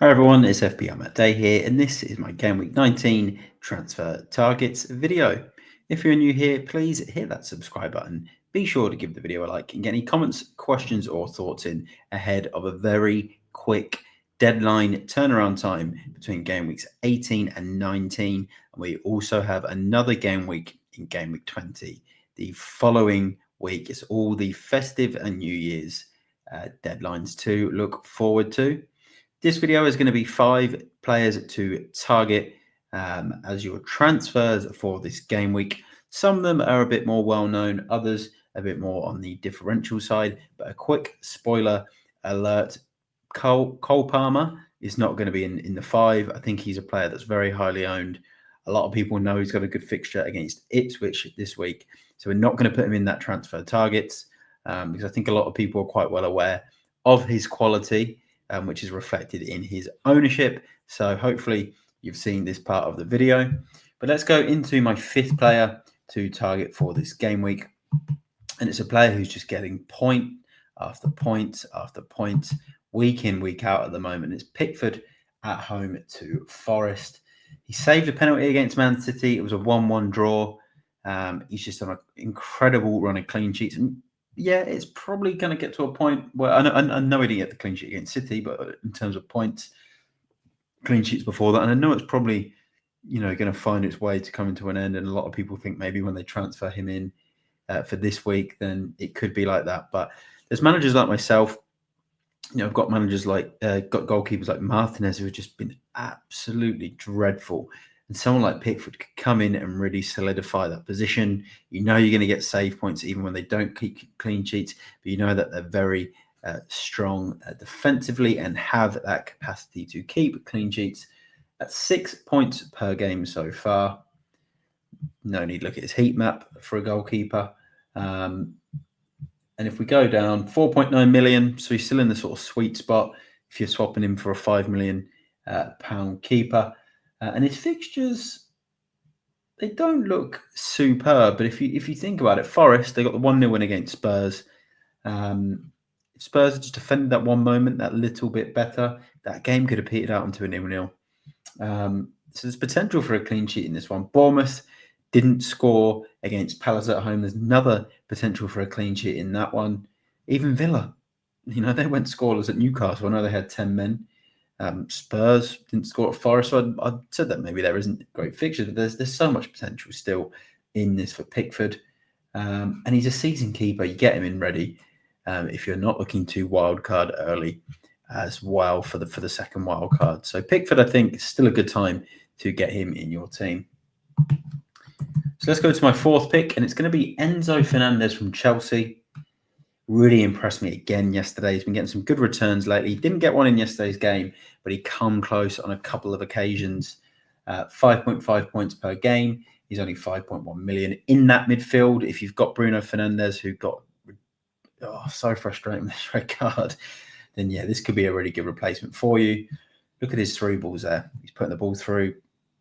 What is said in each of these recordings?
Hi everyone, it's FPLMattDay here, and this is my Game Week 19 transfer targets video. If you're new here, please hit that subscribe button. Be sure to give the video a like and get any comments, questions, or thoughts in ahead of a very quick deadline turnaround time between Game Weeks 18 and 19. And we also have another game week in Game Week 20. The following week is all the festive and New Year's deadlines to look forward to. This video is going to be 5 players to target as your transfers for this game week. Some of them are a bit more well-known, others a bit more on the differential side. But a quick spoiler alert, Cole Palmer is not going to be in the 5. I think he's a player that's very highly owned. A lot of people know he's got a good fixture against Ipswich this week. So we're not going to put him in that transfer targets because I think a lot of people are quite well aware of his quality. Which is reflected in his ownership. So hopefully you've seen this part of the video. But let's go into my 5th player to target for this game week. And it's a player who's just getting point after point after point, week in, week out at the moment. It's Pickford at home to Forest. He saved a penalty against Man City. It was a 1-1 draw. He's just on an incredible run of clean sheets. And yeah, it's probably going to get to a point where I know he didn't get the clean sheet against City, but in terms of points, clean sheets before that, and I know it's probably, going to find its way to coming to an end. And a lot of people think maybe when they transfer him in for this week, then it could be like that. But there's managers like myself. I've got managers got goalkeepers like Martinez who have just been absolutely dreadful. And someone like Pickford could come in and really solidify that position. You're going to get save points even when they don't keep clean sheets, but you know that they're very strong defensively and have that capacity to keep clean sheets. At 6 points per game so far. No need to look at his heat map for a goalkeeper. And if we go down, 4.9 million, so he's still in the sort of sweet spot if you're swapping him for a £5 million keeper. And his fixtures, they don't look superb. But if you think about it, Forest, they got the 1-0 win against Spurs. Spurs just defended that one moment that little bit better. That game could have petered out into a 0-0. So there's potential for a clean sheet in this one. Bournemouth didn't score against Palace at home. There's another potential for a clean sheet in that one. Even Villa, they went scoreless at Newcastle. I know they had 10 men. Spurs didn't score at Forest, so I said that maybe there isn't great fixtures, but there's so much potential still in this for Pickford. And he's a season keeper. You get him in ready if you're not looking to wild card early as well for the second wild card. So Pickford, I think, is still a good time to get him in your team. So let's go to my 4th pick, and it's going to be Enzo Fernandez from Chelsea. Really impressed me again yesterday. He's been getting some good returns lately. He didn't get one in yesterday's game, but he come close on a couple of occasions. 5.5 points per game. He's only 5.1 million in that midfield. If you've got Bruno Fernandes, who got so frustrating this red card, then yeah, this could be a really good replacement for you. Look at his through balls there. He's putting the ball through.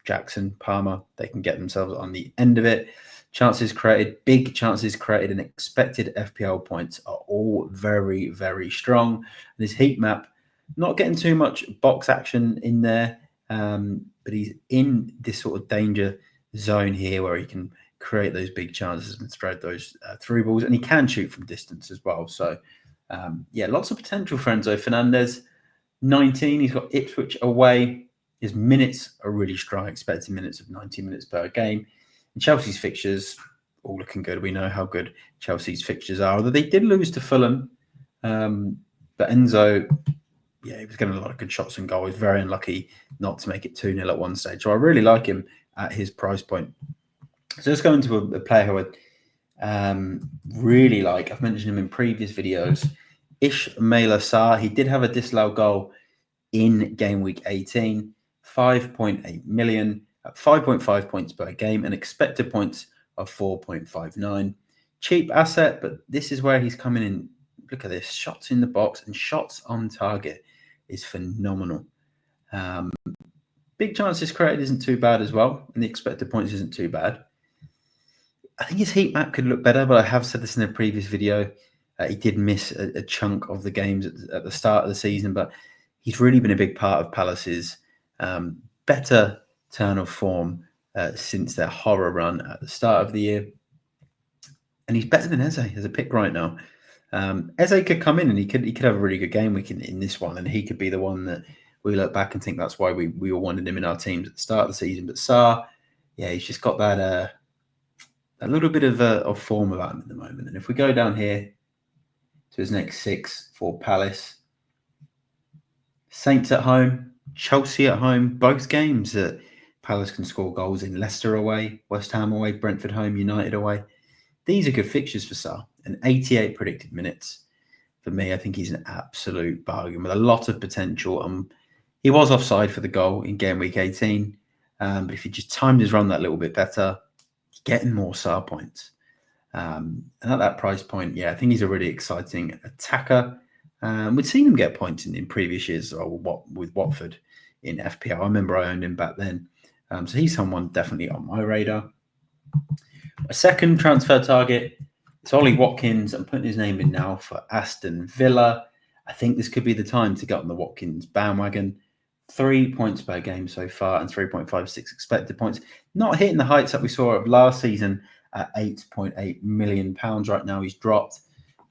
Jackson, Palmer, they can get themselves on the end of it. Chances created, big chances created, and expected FPL points are all very, very strong. And his heat map, not getting too much box action in there, but he's in this sort of danger zone here where he can create those big chances and thread those through balls, and he can shoot from distance as well. So, lots of potential for Enzo Fernandez. 19, he's got Ipswich away. His minutes are really strong, expected minutes of 90 minutes per game. And Chelsea's fixtures, all looking good. We know how good Chelsea's fixtures are. Although they did lose to Fulham. But Enzo, he was getting a lot of good shots and goals. He was very unlucky not to make it 2-0 at one stage. So I really like him at his price point. So let's go into a player who I really like. I've mentioned him in previous videos. Ismaila Sarr. He did have a disallowed goal in game week 18. 5.8 million at 5.5 points per game and expected points of 4.59. Cheap asset, but this is where he's coming in. Look at this. Shots in the box and shots on target is phenomenal. Big chances created isn't too bad as well, and the expected points isn't too bad. I think his heat map could look better, but I have said this in a previous video. He did miss a chunk of the games at the start of the season, but He's really been a big part of Palace's better turn of form since their horror run at the start of the year. And he's better than Eze as a pick right now. Eze could come in and he could have a really good game week in this one, and he could be the one that we look back and think that's why we all wanted him in our teams at the start of the season. But Sarr, yeah, he's just got that a little bit of form about him at the moment. And if we go down here to his next 6 for Palace, Saints at home, Chelsea at home, both games that Palace can score goals in. Leicester away, West Ham away, Brentford home, United away. These are good fixtures for Sarr, and 88 predicted minutes. For me, I think he's an absolute bargain with a lot of potential. He was offside for the goal in game week 18, but if he just timed his run that little bit better, he's getting more Sarr points. And at that price point, yeah, I think he's a really exciting attacker. We'd seen him get points in previous years with Watford in FPL. I remember I owned him back then. So he's someone definitely on my radar. A second transfer target is Ollie Watkins. I'm putting his name in now for Aston Villa. I think this could be the time to get on the Watkins bandwagon. 3 points per game so far and 3.56 expected points. Not hitting the heights that we saw of last season at £8.8 million. Right now he's dropped.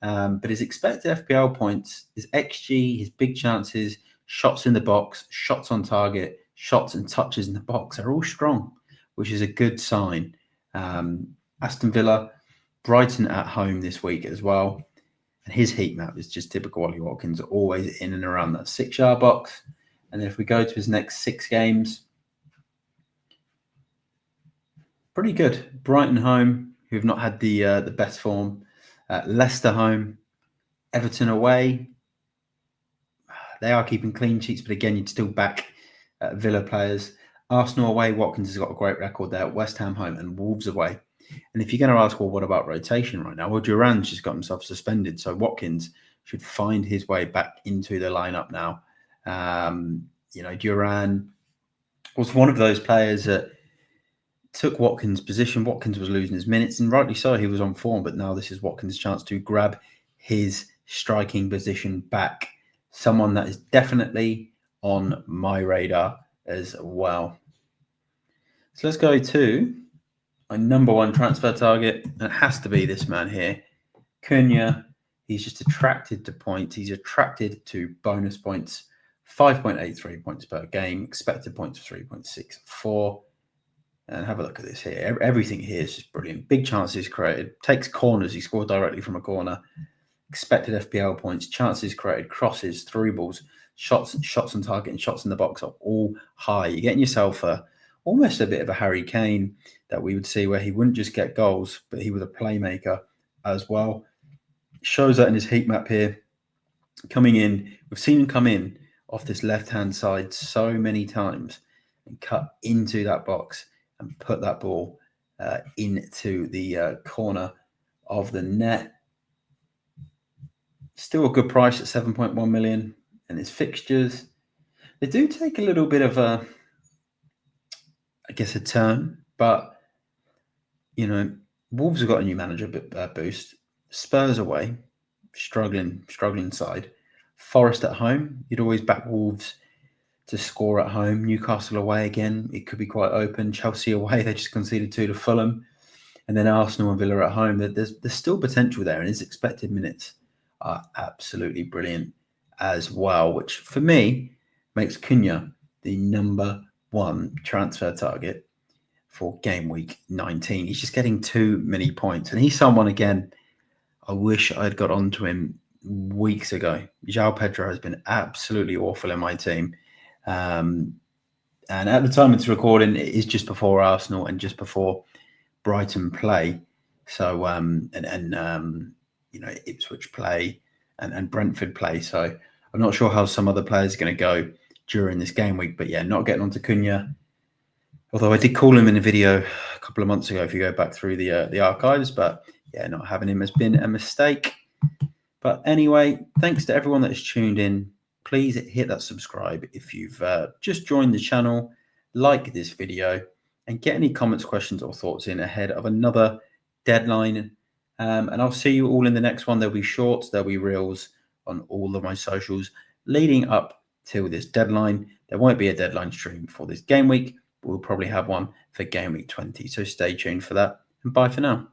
But his expected FPL points, his XG, his big chances, shots in the box, shots on target, shots and touches in the box are all strong, which is a good sign. Aston Villa, Brighton at home this week as well. And his heat map is just typical Ollie Watkins, always in and around that 6-yard box. And if we go to his next 6 games, pretty good. Brighton home, who have not had the best form. Leicester home, Everton away. They are keeping clean sheets, but again, you'd still back Villa players. Arsenal away, Watkins has got a great record there. West Ham home and Wolves away. And if you're going to ask, well, what about rotation right now? Well, Duran's just got himself suspended, so Watkins should find his way back into the lineup now. Duran was one of those players that took Watkins' position. Watkins was losing his minutes, and rightly so. He was on form, but now this is Watkins' chance to grab his striking position back. Someone that is definitely on my radar as well. So let's go to my number 1 transfer target. It has to be this man here, Cunha. He's just attracted to points. He's attracted to bonus points. 5.83 points per game. Expected points of 3.64. And have a look at this here. Everything here is just brilliant. Big chances created. Takes corners. He scored directly from a corner. Expected FPL points. Chances created. Crosses. Through balls. Shots on target and shots in the box are all high. You're getting yourself almost a bit of a Harry Kane that we would see, where he wouldn't just get goals, but he was a playmaker as well. Shows that in his heat map here. Coming in, we've seen him come in off this left-hand side so many times and cut into that box and put that ball into the corner of the net. Still a good price at 7.1 million. And his fixtures, they do take a little bit of a turn, but Wolves have got a new manager boost. Spurs away, struggling side. Forest at home, you'd always back Wolves to score at home. Newcastle away again, it could be quite open. Chelsea away, they just conceded 2 to Fulham. And then Arsenal and Villa at home. There's still potential there, and his expected minutes are absolutely brilliant as well, which for me makes Cunha the number 1 transfer target for game week 19. He's just getting too many points, and he's someone, again, I wish I'd got onto him weeks ago. João Pedro has been absolutely awful in my team, and at the time it's recording, it is just before Arsenal and just before Brighton play. So Ipswich play and Brentford play. So I'm not sure how some other players are going to go during this game week, but yeah, not getting onto Cunha. Although I did call him in a video a couple of months ago, if you go back through the archives, but yeah, not having him has been a mistake. But anyway, thanks to everyone that has tuned in. Please hit that subscribe if you've just joined the channel, like this video, and get any comments, questions, or thoughts in ahead of another deadline. And I'll see you all in the next one. There'll be shorts, there'll be reels on all of my socials leading up till this deadline. There won't be a deadline stream for this game week, but we'll probably have one for game week 20. So stay tuned for that, and bye for now.